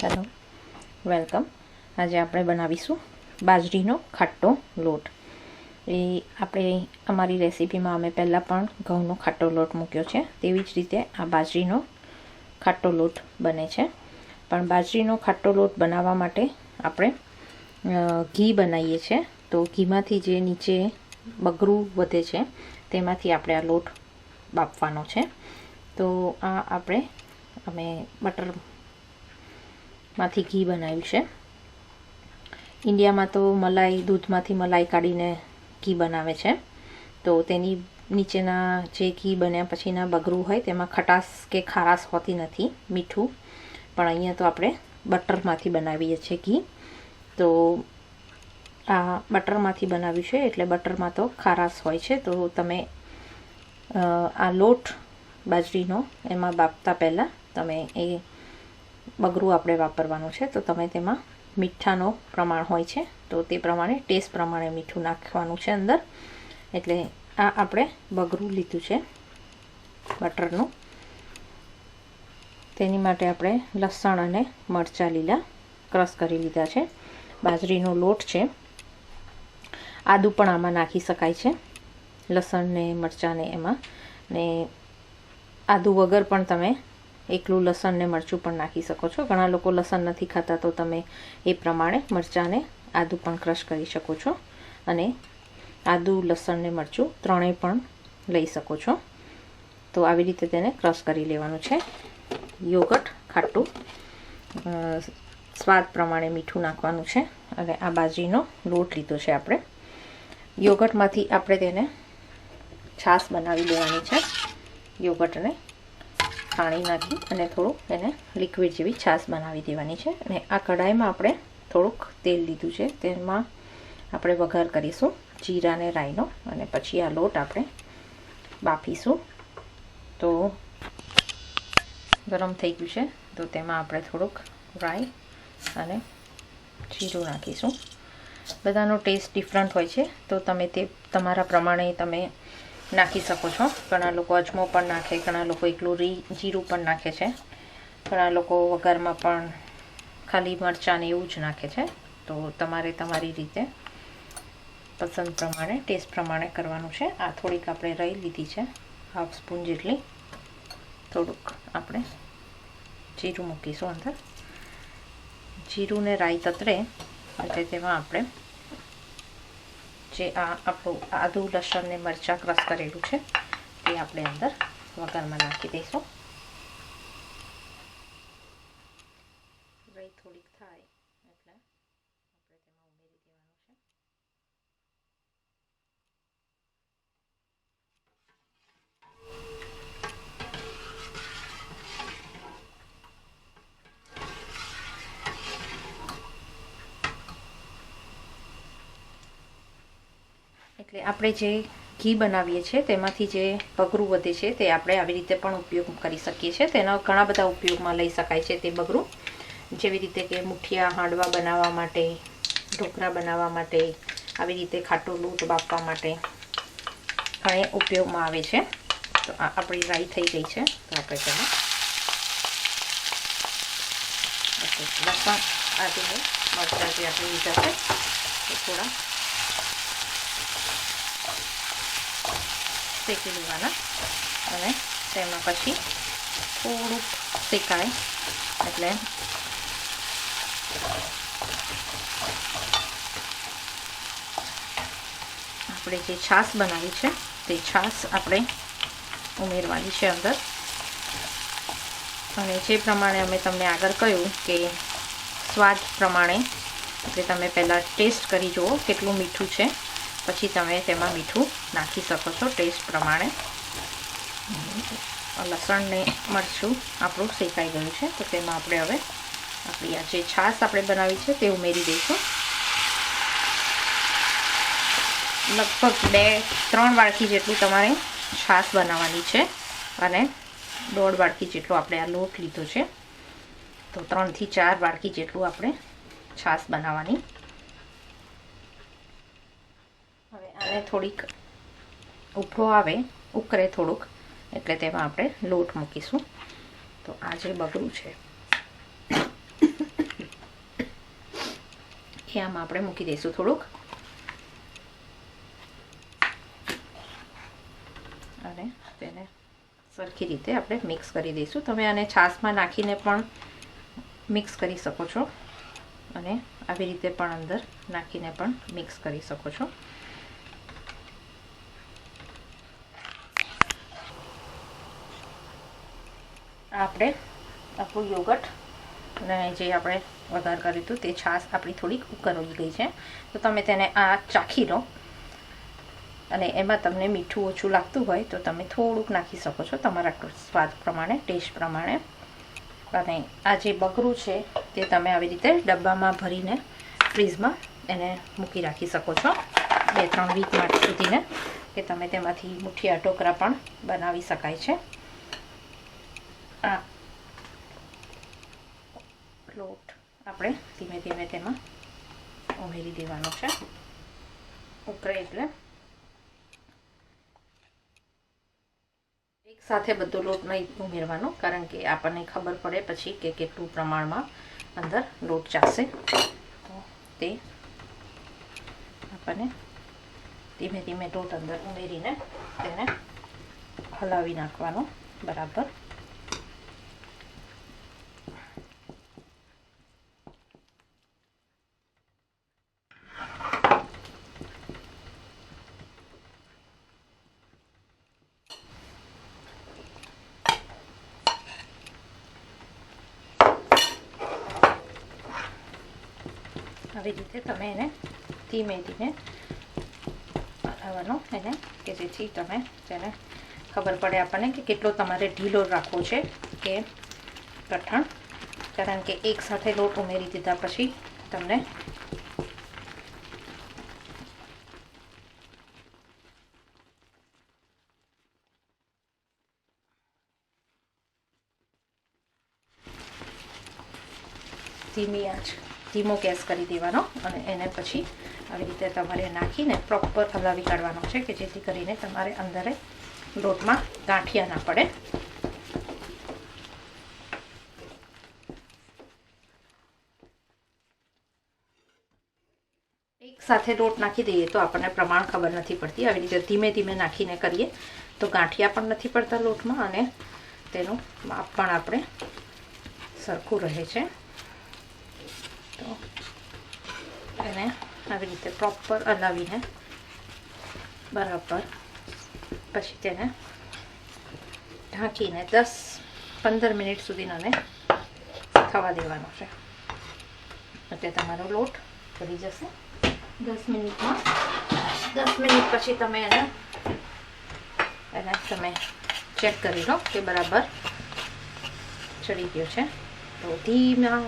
Hello, welcome. આજે આપણે બનાવીશું બાજરીનો ખાટો લોટ. એ આપણે અમારી રેસીપીમાં અમે પહેલાં પણ ઘઉંનો ખાટો લોટ મૂક્યો છે, તેવી જ રીતે આ બાજરીનો ખાટો લોટ બને છે. પણ બાજરીનો ખાટો લોટ બનાવવા માટે આપણે ઘી બનાવીએ છીએ, તો ઘીમાંથી જે નીચે બગરું વધે છે તેમાંથી આપણે આ લોટ બાફવાનો છે. તો આ અમે બટરમાંથી ઘી બનાવ્યું છે. ઇન્ડિયામાં તો દૂધમાંથી મલાઈ કાઢીને ઘી બનાવે છે, તો તેની નીચેના જે ઘી બન્યા પછીના બગરું હોય તેમાં ખટાશ કે ખારાશ હોતી નથી, મીઠું. પણ અહીંયા તો આપણે બટરમાંથી બનાવીએ છીએ ઘી. તો આ બટરમાંથી બનાવ્યું છે એટલે બટરમાં તો ખારાશ હોય છે. તો તમે આ લોટ બાજરીનો એમાં બાફતા પહેલાં તમે એ બગરું આપણે વાપરવાનું છે, તો તમે તેમાં મીઠાનો પ્રમાણ હોય છે તો તે પ્રમાણે ટેસ્ટ પ્રમાણે મીઠું નાખવાનું છે અંદર. એટલે આ આપણે બગરું લીધું છે બટરનું. તેની માટે આપણે લસણ અને મરચાં લીલા ક્રશ કરી લીધા છે. બાજરીનો લોટ છે. આદું પણ આમાં નાખી શકાય છે, લસણ ને મરચાંને એમાં. ને આદું વગર પણ તમે એકલું લસણ ને મરચું પણ નાખી શકો છો. ઘણા લોકો લસણ નથી ખાતા, તો તમે એ પ્રમાણે મરચાંને આદું પણ ક્રશ કરી શકો છો. અને આદું, લસણ ને મરચું ત્રણેય પણ લઈ શકો છો. તો આવી રીતે તેને ક્રશ કરી લેવાનું છે. યોગર્ટ ખાટું, સ્વાદ પ્રમાણે મીઠું નાખવાનું છે. અને આ બાજરીનો લોટ લીધો છે આપણે. યોગર્ટમાંથી આપણે તેને છાશ બનાવી લેવાની છે. યોગર્ટને પાણી નાખી અને થોડુંક એને લિક્વિડ જેવી છાશ બનાવી દેવાની છે. અને આ કઢાઈમાં આપણે થોડુંક તેલ લીધું છે, તેમાં આપણે વઘાર કરીશું જીરા અને રાઈનો. અને પછી આ લોટ આપણે બાફીશું. તો ગરમ થઈ ગયું છે, તો તેમાં આપણે થોડુંક રાઈ અને જીરું નાખીશું. બધાનો ટેસ્ટ ડિફરન્ટ હોય છે, તો તમે તે તમારા પ્રમાણે તમે નાખી શકો છો. ઘણા લોકો અજમો પણ નાખે, ઘણા લોકો એકલું જીરું પણ નાખે છે, ઘણા લોકો વઘારમાં પણ ખાલી મરચાં એવું જ નાખે છે. તો તમારે તમારી રીતે પસંદ પ્રમાણે, ટેસ્ટ પ્રમાણે કરવાનું છે. આ થોડીક આપણે રાઈ લીધી છે, 1/2 સ્પૂન જેટલી. થોડુંક આપણે જીરું મૂકીશું અંદર. જીરું ને રાઈ તતરે એટલે તેમાં આપણે જે આપણું આદું, લસણ ને મરચાં ક્રશ કરેલું છે તે આપણે અંદર વઘારમાં નાખી દઈશું. રાઈ થોડીક થાય એટલે આપણે તેમાં ઉમેરી દેવાનું છે. એટલે આપણે જે ઘી બનાવીએ છીએ તેમાંથી જે બગરું વધે છે તે આપણે આવી રીતે પણ ઉપયોગ કરી શકીએ છીએ. તેના ઘણા બધા ઉપયોગમાં લઈ શકાય છે તે બગરું. જેવી રીતે કે મુઠિયા, હાંડવા બનાવવા માટે, ઢોકળા બનાવવા માટે, આવી રીતે ખાટો લોટ બાફવા માટે ઘણા ઉપયોગમાં આવે છે. તો આ આપણી રાઈ થઈ ગઈ છે, તો આપણે તેમાં લસણ, આદુ, મરચાં જે આપણે લીધા છે એ થોડા શેકી લેવાના. અને તેમાં પછી થોડુંક શેકાય એટલે આપણે જે છાશ બનાવી છે તે છાશ આપણે ઉમેરવાની છે અંદર. અને જે પ્રમાણે અમે તમને આગળ કહ્યું કે સ્વાદ પ્રમાણે એટલે તમે પહેલાં ટેસ્ટ કરી જુઓ કેટલું મીઠું છે, પછી તમે તેમાં મીઠું નાખી શકો છો ટેસ્ટ પ્રમાણે. લસણ ને મરચું આપણું શેકાઈ ગયું છે, તો તેમાં આપણે હવે આપણી આ જે છાશ આપણે બનાવી છે તે ઉમેરી દઈશું. લગભગ 2-3 વાડકી જેટલું તમારે છાશ બનાવવાની છે. અને 1.5 વાડકી જેટલો આપણે આ લોટ લીધો છે, તો 3 થી 4 વાડકી જેટલું આપણે છાશ બનાવવાની. હવે આને થોડીક ઉભરો આવે, ઉકળે થોડુંક, એટલે તેમાં આપણે લોટ મૂકીશું. તો આ જે બગરું છે એ આમાં આપણે મૂકી દઈશું થોડુંક, અને તેને સરખી રીતે આપણે મિક્સ કરી દઈશું. તમે આને છાશમાં નાખીને પણ મિક્સ કરી શકો છો અને આવી રીતે પણ અંદર નાખીને પણ મિક્સ કરી શકો છો. આપણે આપણું યોગર્ટ અને જે આપણે વઘાર કર્યું હતું તે છાશ આપણી થોડીક ઉકળવી ગઈ છે, તો તમે તેને આ ચાખી લો અને એમાં તમને મીઠું ઓછું લાગતું હોય તો તમે થોડુંક નાખી શકો છો તમારા સ્વાદ પ્રમાણે, ટેસ્ટ પ્રમાણે. અને આ જે બગરું છે તે તમે આવી રીતે ડબ્બામાં ભરીને ફ્રીઝમાં એને મૂકી રાખી શકો છો 2-3 વીક માટે સુધીને, કે તમે તેમાંથી મુઠિયા ઢોકળા પણ બનાવી શકાય છે. આ લોટ આપણે ધીમે ધીમે તેમાં ઉમેરી દેવાનો છે. ઉકળે એટલે એક સાથે બધો લોટ નહીં ઉમેરવાનો, કારણ કે આપણને ખબર પડે પછી કે કેટલું પ્રમાણમાં અંદર લોટ ચાલશે. તો તે આપણને ધીમે ધીમે લોટ અંદર ઉમેરીને તેને હલાવી નાખવાનો બરાબર. આવી રીતે તમે એને ધીમે ધીમે હલાવવાનો એને, કે જેથી તમે તેને ખબર પડે આપણને કે કેટલો તમારે ઢીલો રાખવો છે કે કઠણ, કારણ કે એક સાથે લોટ ઉમેરી દીધા પછી તમને ધીમો ગેસ કરી દેવાનો અને એને પછી આવી રીતે તમારે નાખીને પ્રોપર હલાવી કાઢવાનો છે, કે જેથી કરીને તમારે અંદરે લોટમાં ગાંઠિયા ના પડે. એક સાથે લોટ નાખી દઈએ તો આપણને પ્રમાણ ખબર નથી પડતી. આવી રીતે ધીમે ધીમે નાખીને કરીએ તો ગાંઠિયા પણ નથી પડતા લોટમાં અને તેનું માપ પણ આપણે સરખું રહે છે. તો એને આવી રીતે પ્રોપર હલાવીને બરાબર પછી તેને ઢાંકીને 10-15 મિનિટ સુધી આને થવા દેવાનો છે. એટલે તમારો લોટ ચડી જશે 10 મિનિટમાં. 10 મિનિટ પછી તમે એને તમે ચેક કરી લો કે બરાબર ચડી ગયો છે. તો ધીમા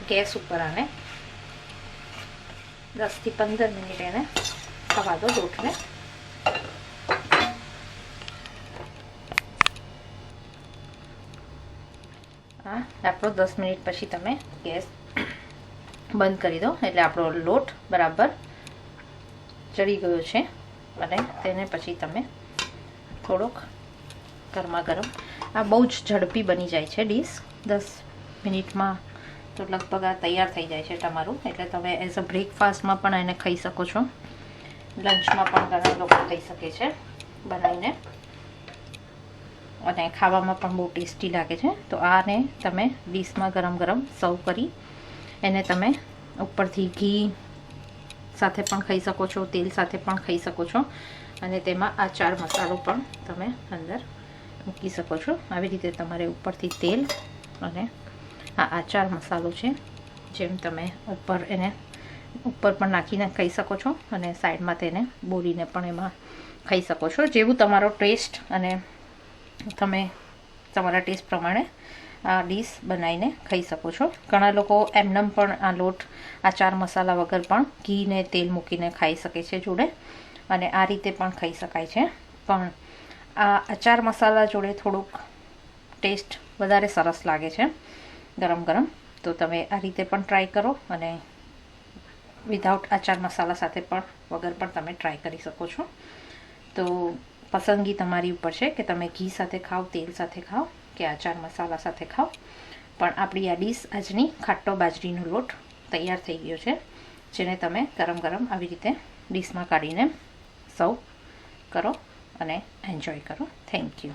ગેસ ઉપર આને 10-15 મિનિટ એને થવા દો લોટને. આપણો 10 મિનિટ પછી તમે ગેસ બંધ કરી દો એટલે આપણો લોટ બરાબર ચડી ગયો છે. અને તેને પછી તમે થોડોક ગરમા ગરમ, આ બહુ જ ઝડપી બની જાય છે ડીશ, 10 મિનિટમાં તો લગભગ આ તૈયાર થઈ જાય છે તમારું. એટલે તમે એઝ અ બ્રેકફાસ્ટમાં પણ એને ખાઈ શકો છો, લંચમાં પણ ઘણા લોકો ખાઈ શકે છે બનાવીને, અને ખાવામાં પણ બહુ ટેસ્ટી લાગે છે. તો આને તમે ડીશમાં ગરમ ગરમ સર્વ કરી એને તમે ઉપરથી ઘી સાથે પણ ખાઈ શકો છો, તેલ સાથે પણ ખાઈ શકો છો, અને તેમાં આ 4 મસાલો પણ તમે અંદર મૂકી શકો છો. આવી રીતે તમારે ઉપરથી તેલ અને આ આચાર મસાલો છે જેમ તમે ઉપર પણ નાખીને ખાઈ શકો છો, અને સાઈડમાં તેને બોળીને પણ એમાં ખાઈ શકો છો. જેવું તમારો ટેસ્ટ અને તમે તમારા ટેસ્ટ પ્રમાણે આ ડીશ બનાવીને ખાઈ શકો છો. ઘણા લોકો એમનેમ પણ આ લોટ આચાર મસાલા વગર પણ ઘી ને તેલ મૂકીને ખાઈ શકે છે જોડે, અને આ રીતે પણ ખાઈ શકાય છે. પણ આ આચાર મસાલા જોડે થોડુંક ટેસ્ટ વધારે સરસ લાગે છે ગરમ ગરમ. તો તમે આ રીતે પણ ટ્રાય કરો, અને વિધાઉટ આચાર મસાલા સાથે પણ વગર પણ તમે ટ્રાય કરી શકો છો. તો પસંદગી તમારી ઉપર છે કે તમે ઘી સાથે ખાઓ, તેલ સાથે ખાઓ કે આચાર મસાલા સાથે ખાઓ. પણ આપણી આ ડીશ આજની ખાટો બાજરીનો લોટ તૈયાર થઈ ગયો છે. જેને તમે ગરમ ગરમ આવી રીતે ડીશમાં કાઢીને સર્વ કરો અને એન્જોય કરો. Thank you.